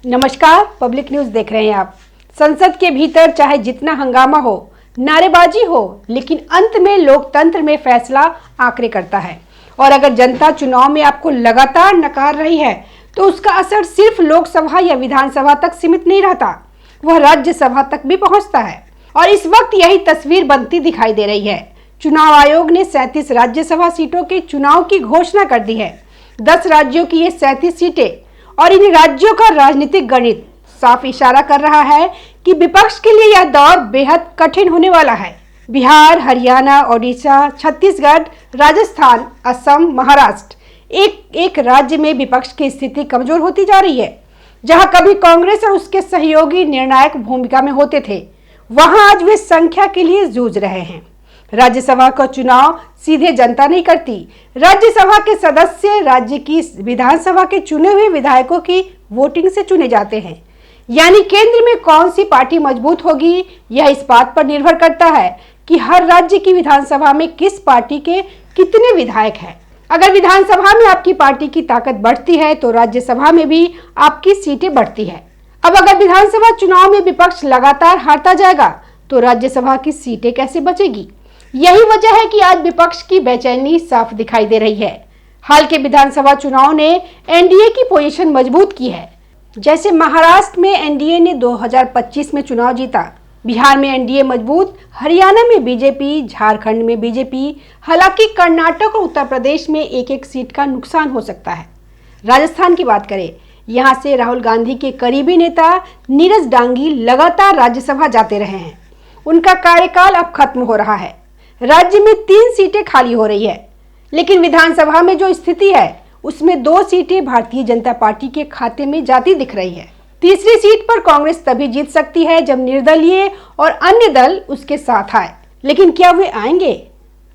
नमस्कार, public news देख रहे हैं आप। संसद के भीतर चाहे जितना हंगामा हो, नारेबाजी हो, लेकिन अंत में लोकतंत्र में फैसला आखिर करता है। और अगर जनता चुनाव में आपको लगातार नकार रही है तो उसका असर सिर्फ लोकसभा या विधानसभा तक सीमित नहीं रहता, वह राज्यसभा तक भी पहुंचता है। और इस वक्त यही तस्वीर बनती दिखाई दे रही है। चुनाव आयोग ने 37 राज्यसभा सीटों के चुनाव की घोषणा कर दी है। 10 राज्यों की ये 37 सीटें और इन राज्यों का राजनीतिक गणित साफ इशारा कर रहा है कि विपक्ष के लिए यह दौर बेहद कठिन होने वाला है। बिहार, हरियाणा, ओडिशा, छत्तीसगढ़, राजस्थान, असम, महाराष्ट्र, एक राज्य में विपक्ष की स्थिति कमजोर होती जा रही है। जहां कभी कांग्रेस और उसके सहयोगी निर्णायक भूमिका में होते थे, वहां आज वे संख्या के लिए जूझ रहे हैं। राज्यसभा का चुनाव सीधे जनता नहीं करती। राज्यसभा के सदस्य राज्य की विधानसभा के चुने हुए विधायकों की वोटिंग से चुने जाते हैं। यानी केंद्र में कौन सी पार्टी मजबूत होगी, यह इस बात पर निर्भर करता है कि हर राज्य की विधानसभा में किस पार्टी के कितने विधायक हैं। अगर विधानसभा में आपकी पार्टी की ताकत बढ़ती है तो राज्यसभा में भी आपकी सीटें बढ़ती है। अब अगर विधानसभा चुनाव में विपक्ष लगातार हारता जाएगा तो राज्यसभा की सीटें कैसे बचेगी? यही वजह है कि आज विपक्ष की बेचैनी साफ दिखाई दे रही है। हाल के विधानसभा चुनाव ने एनडीए की पोजीशन मजबूत की है। जैसे महाराष्ट्र में एनडीए ने 2025 में चुनाव जीता, बिहार में एनडीए मजबूत, हरियाणा में बीजेपी, झारखंड में बीजेपी, हालांकि कर्नाटक और उत्तर प्रदेश में एक एक सीट का नुकसान हो सकता है। राजस्थान की बात करें, यहाँ से राहुल गांधी के करीबी नेता नीरज डांगी लगातार राज्यसभा जाते रहे हैं। उनका कार्यकाल अब खत्म हो रहा है। राज्य में 3 सीटें खाली हो रही है, लेकिन विधानसभा में जो स्थिति है उसमें 2 सीटें भारतीय जनता पार्टी के खाते में जाती दिख रही है। तीसरी सीट पर कांग्रेस तभी जीत सकती है जब निर्दलीय और अन्य दल उसके साथ आए, लेकिन क्या वे आएंगे?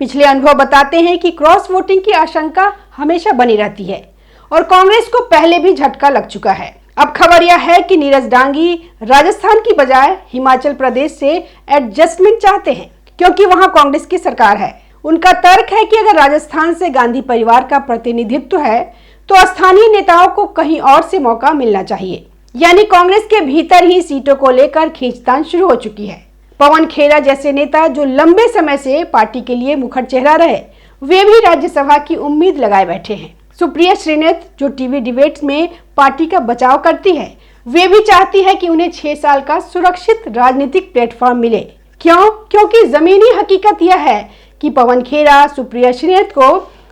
पिछले अनुभव बताते हैं कि क्रॉस वोटिंग की आशंका हमेशा बनी रहती है और कांग्रेस को पहले भी झटका लग चुका है। अब खबर यह है कि नीरज डांगी राजस्थान की बजाय हिमाचल प्रदेश से एडजस्टमेंट चाहते हैं, क्योंकि वहां कांग्रेस की सरकार है। उनका तर्क है कि अगर राजस्थान से गांधी परिवार का प्रतिनिधित्व है तो स्थानीय नेताओं को कहीं और से मौका मिलना चाहिए। यानी कांग्रेस के भीतर ही सीटों को लेकर खींचतान शुरू हो चुकी है। पवन खेरा जैसे नेता जो लंबे समय से पार्टी के लिए मुखर चेहरा रहे, वे भी राज्यसभा की उम्मीद लगाए बैठे हैं। सुप्रिया श्रीनेत जो टीवी डिबेट्स में पार्टी का बचाव करती है, वे भी चाहती है कि उन्हें 6 साल का सुरक्षित राजनीतिक प्लेटफॉर्म मिले। क्यों? क्योंकि जमीनी हकीकत यह है कि पवन खेरा, सुप्रिया श्रीनेत को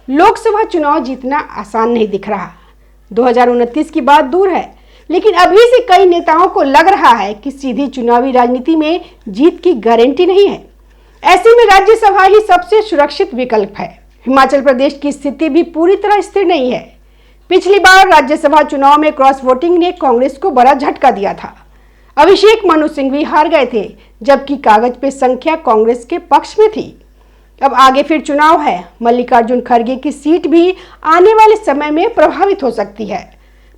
लोकसभा चुनाव जीतना आसान नहीं दिख रहा। 2029 की बात दूर है, लेकिन अभी से कई नेताओं को लग रहा है कि सीधी चुनावी राजनीति में जीत की गारंटी नहीं है। ऐसे में राज्यसभा ही सबसे सुरक्षित विकल्प है। हिमाचल प्रदेश की स्थिति भी पूरी तरह स्थिर नहीं है। पिछली बार राज्यसभा चुनाव में क्रॉस वोटिंग ने कांग्रेस को बड़ा झटका दिया था। अभिषेक मनु सिंघवी हार गए थे, जबकि कागज पे संख्या कांग्रेस के पक्ष में थी। अब आगे फिर चुनाव है। मल्लिकार्जुन खड़गे की सीट भी आने वाले समय में प्रभावित हो सकती है।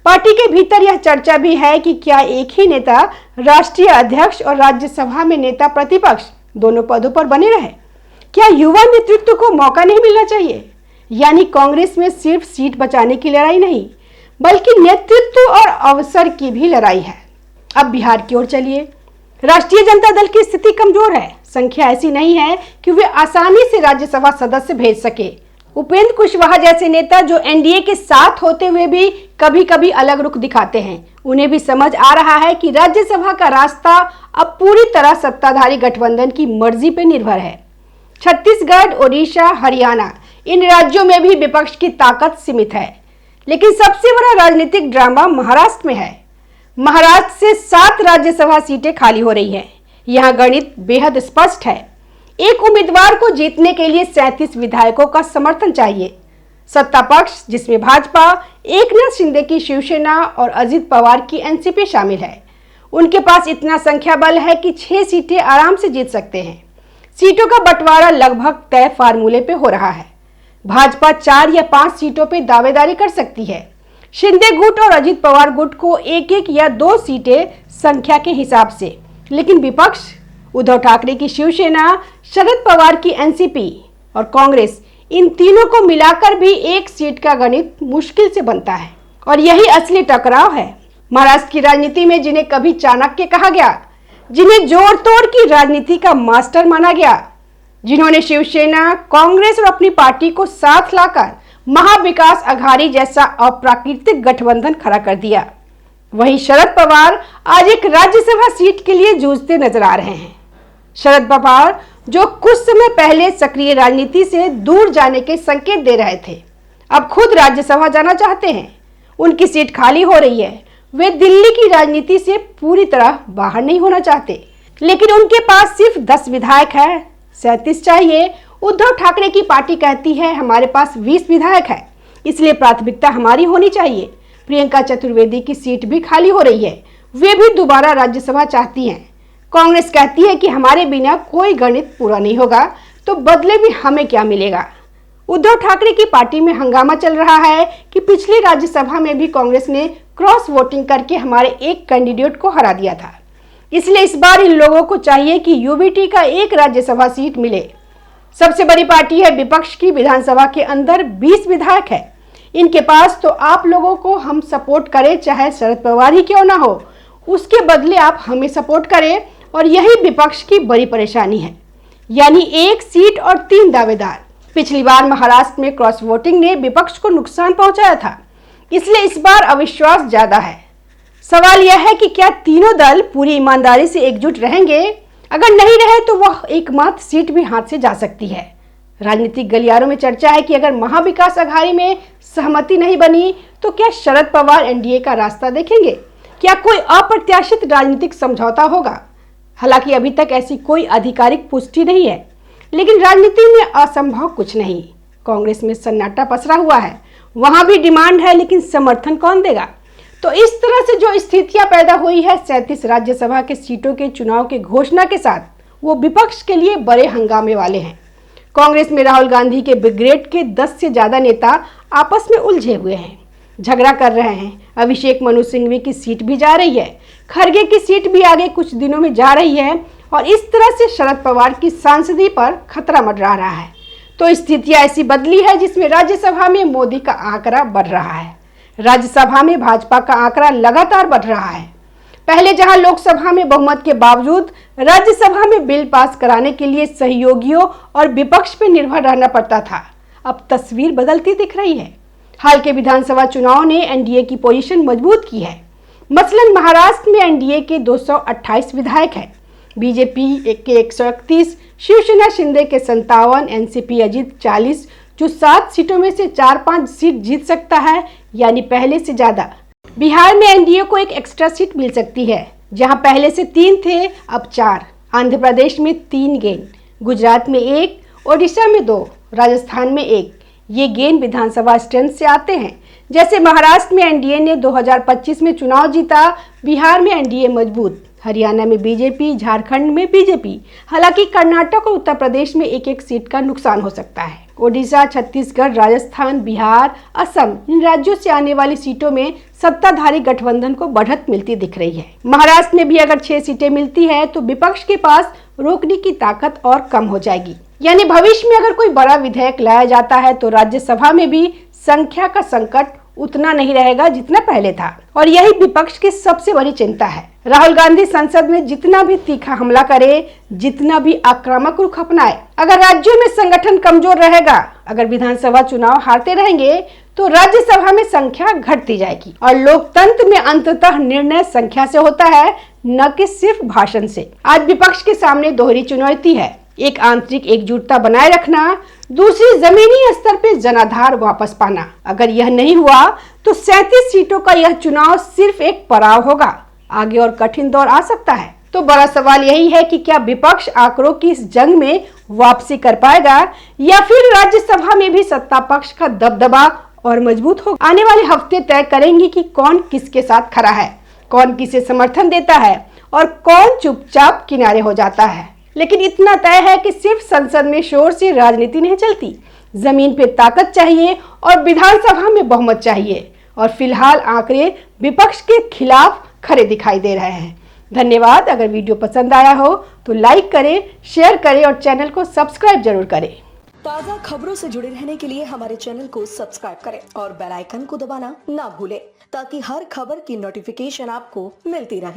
पार्टी के भीतर यह चर्चा भी है कि क्या एक ही नेता राष्ट्रीय अध्यक्ष और राज्यसभा में नेता प्रतिपक्ष दोनों पदों पर बने रहे। क्या युवा नेतृत्व को मौका नहीं मिलना चाहिए? यानी कांग्रेस में सिर्फ सीट बचाने की लड़ाई नहीं, बल्कि नेतृत्व और अवसर की भी लड़ाई है। अब बिहार की ओर चलिए। राष्ट्रीय जनता दल की स्थिति कमजोर है। संख्या ऐसी नहीं है कि वे आसानी से राज्यसभा सदस्य भेज सके। उपेंद्र कुशवाहा जैसे नेता जो एनडीए के साथ होते हुए भी कभी कभी अलग रुख दिखाते हैं, उन्हें भी समझ आ रहा है कि राज्यसभा का रास्ता अब पूरी तरह सत्ताधारी गठबंधन की मर्जी पर निर्भर है। छत्तीसगढ़, ओडिशा, हरियाणा, इन राज्यों में भी विपक्ष की ताकत सीमित है, लेकिन सबसे बड़ा राजनीतिक ड्रामा महाराष्ट्र में है। महाराष्ट्र से 7 राज्यसभा सीटें खाली हो रही हैं। यहाँ गणित बेहद स्पष्ट है। एक उम्मीदवार को जीतने के लिए 37 विधायकों का समर्थन चाहिए। सत्ता पक्ष, जिसमें भाजपा, एकनाथ शिंदे की शिवसेना और अजित पवार की एनसीपी शामिल है, उनके पास इतना संख्या बल है कि 6 सीटें आराम से जीत सकते हैं। सीटों का बंटवारा लगभग तय फार्मूले पे हो रहा है। भाजपा 4 या 5 सीटों पे दावेदारी कर सकती है। शिंदे गुट और अजित पवार गुट को 1-1 या 2 सीटें संख्या के हिसाब से, लेकिन विपक्ष, उद्धव ठाकरे की शिवसेना, शरद पवार की एनसीपी और कांग्रेस, इन तीनों को मिलाकर भी 1 सीट का गणित मुश्किल से बनता है। और यही असली टकराव है। महाराष्ट्र की राजनीति में जिन्हें कभी चाणक्य कहा गया, जिन्हें जोड़ तोड़ की राजनीति का मास्टर माना गया, जिन्होंने शिवसेना, कांग्रेस और अपनी पार्टी को साथ लाकर महाविकास अघाड़ी जैसा अप्राकृतिक गठबंधन खड़ा कर दिया, वहीं शरद पवार आज एक राज्यसभा सीट के लिए जूझते नजर आ रहे हैं। शरद पवार जो कुछ समय पहले सक्रिय राजनीति से दूर जाने के संकेत दे रहे थे, अब खुद राज्यसभा जाना चाहते हैं। उनकी सीट खाली हो रही है। वे दिल्ली की राजनीति से पूरी तरह बाहर नहीं होना चाहते, लेकिन उनके पास सिर्फ 10 विधायक है, 37 चाहिए। उद्धव ठाकरे की पार्टी कहती है हमारे पास 20 विधायक है, इसलिए प्राथमिकता हमारी होनी चाहिए। प्रियंका चतुर्वेदी की सीट भी खाली हो रही है, वे भी दोबारा राज्यसभा चाहती हैं। कांग्रेस कहती है कि हमारे बिना कोई गणित पूरा नहीं होगा, तो बदले में हमें क्या मिलेगा। उद्धव ठाकरे की पार्टी में हंगामा चल रहा है कि पिछली राज्यसभा में भी कांग्रेस ने क्रॉस वोटिंग करके हमारे एक कैंडिडेट को हरा दिया था, इसलिए इस बार इन लोगों को चाहिए कि यूबीटी का एक राज्यसभा सीट मिले। सबसे बड़ी पार्टी है विपक्ष की, विधानसभा के अंदर 20 विधायक है इनके पास, तो आप लोगों को हम सपोर्ट करें, चाहे शरद पवार ही क्यों ना हो, उसके बदले आप हमें सपोर्ट करें। और यही विपक्ष की बड़ी परेशानी है, यानी 1 सीट और 3 दावेदार। पिछली बार महाराष्ट्र में क्रॉस वोटिंग ने विपक्ष को नुकसान पहुंचाया था, इसलिए इस बार अविश्वास ज्यादा है। सवाल यह है कि क्या तीनों दल पूरी ईमानदारी से एकजुट रहेंगे? अगर नहीं रहे तो वह एकमात्र सीट भी हाथ से जा सकती है। राजनीतिक गलियारों में चर्चा है कि अगर महाविकास अघाड़ी में सहमति नहीं बनी तो क्या शरद पवार एनडीए का रास्ता देखेंगे? क्या कोई अप्रत्याशित राजनीतिक समझौता होगा? हालांकि अभी तक ऐसी कोई आधिकारिक पुष्टि नहीं है, लेकिन राजनीति में असंभव कुछ नहीं। कांग्रेस में सन्नाटा पसरा हुआ है, वहां भी डिमांड है, लेकिन समर्थन कौन देगा? तो इस तरह से जो स्थितियां पैदा हुई है 37 राज्यसभा के सीटों के चुनाव के घोषणा के साथ, वो विपक्ष के लिए बड़े हंगामे वाले हैं। कांग्रेस में राहुल गांधी के ब्रिगेड के 10 से ज्यादा नेता आपस में उलझे हुए हैं, झगड़ा कर रहे हैं। अभिषेक मनु सिंघवी की सीट भी जा रही है, खरगे की सीट भी आगे कुछ दिनों में जा रही है, और इस तरह से शरद पवार की सांसदी पर खतरा मंडरा रहा है। तो स्थितियां ऐसी बदली है जिसमें राज्यसभा में मोदी का आंकड़ा बढ़ रहा है, राज्यसभा में भाजपा का आंकड़ा लगातार बढ़ रहा है। पहले जहां लोकसभा में बहुमत के बावजूद राज्यसभा में बिल पास कराने के लिए सहयोगियों और विपक्ष पर निर्भर रहना पड़ता था, अब तस्वीर बदलती दिख रही है। हाल के विधानसभा चुनाव ने एनडीए की पोजीशन मजबूत की है। मसलन महाराष्ट्र में एनडीए के 228 विधायक हैं, बीजेपी के 131, शिवसेना शिंदे के 57, एनसीपी अजित 40, जो 7 सीटों में से 4-5 सीट जीत सकता है, यानी पहले से ज्यादा। बिहार में एनडीए को एक एक्स्ट्रा सीट मिल सकती है, जहां पहले से 3 थे अब 4। आंध्र प्रदेश में 3 गेंद, गुजरात में 1, ओडिशा में 2, राजस्थान में 1। ये गेंद विधानसभा स्ट्रेंथ से आते हैं। जैसे महाराष्ट्र में एनडीए ने 2025 में चुनाव जीता, बिहार में एनडीए मजबूत, हरियाणा में बीजेपी, झारखंड में बीजेपी। हालांकि कर्नाटक और उत्तर प्रदेश में 1-1 सीट का नुकसान हो सकता है। ओडिशा, छत्तीसगढ़, राजस्थान, बिहार, असम, इन राज्यों से आने वाली सीटों में सत्ताधारी गठबंधन को बढ़त मिलती दिख रही है। महाराष्ट्र में भी अगर 6 सीटें मिलती है तो विपक्ष के पास रोकने की ताकत और कम हो जाएगी। यानी भविष्य में अगर कोई बड़ा विधेयक लाया जाता है तो राज्यसभा में भी संख्या का संकट उतना नहीं रहेगा जितना पहले था, और यही विपक्ष की सबसे बड़ी चिंता है। राहुल गांधी संसद में जितना भी तीखा हमला करे, जितना भी आक्रामक रुख अपनाए, अगर राज्यों में संगठन कमजोर रहेगा, अगर विधानसभा चुनाव हारते रहेंगे तो राज्यसभा में संख्या घटती जाएगी। और लोकतंत्र में अंततः निर्णय संख्या से होता है, न कि सिर्फ भाषण से। आज विपक्ष के सामने दोहरी चुनौती है, एक आंतरिक एकजुटता बनाए रखना, दूसरी जमीनी स्तर पे जनाधार वापस पाना। अगर यह नहीं हुआ तो 37 सीटों का यह चुनाव सिर्फ एक पड़ाव होगा, आगे और कठिन दौर आ सकता है। तो बड़ा सवाल यही है कि क्या विपक्ष आंकड़ों की इस जंग में वापसी कर पाएगा, या फिर राज्यसभा में भी सत्ता पक्ष का दबदबा और मजबूत होगा। आने वाले हफ्ते तय करेंगे कि कौन किसके साथ खड़ा है, कौन किसे समर्थन देता है और कौन चुपचाप किनारे हो जाता है। लेकिन इतना तय है कि सिर्फ संसद में शोर से राजनीति नहीं चलती, जमीन पे ताकत चाहिए और विधानसभा में बहुमत चाहिए। और फिलहाल आंकड़े विपक्ष के खिलाफ खरे दिखाई दे रहे हैं। धन्यवाद। अगर वीडियो पसंद आया हो तो लाइक करें, शेयर करें और चैनल को सब्सक्राइब जरूर करें। ताज़ा खबरों से जुड़े रहने के लिए हमारे चैनल को सब्सक्राइब करें और बेल आइकन को दबाना ना भूलें ताकि हर खबर की नोटिफिकेशन आपको मिलती रहे।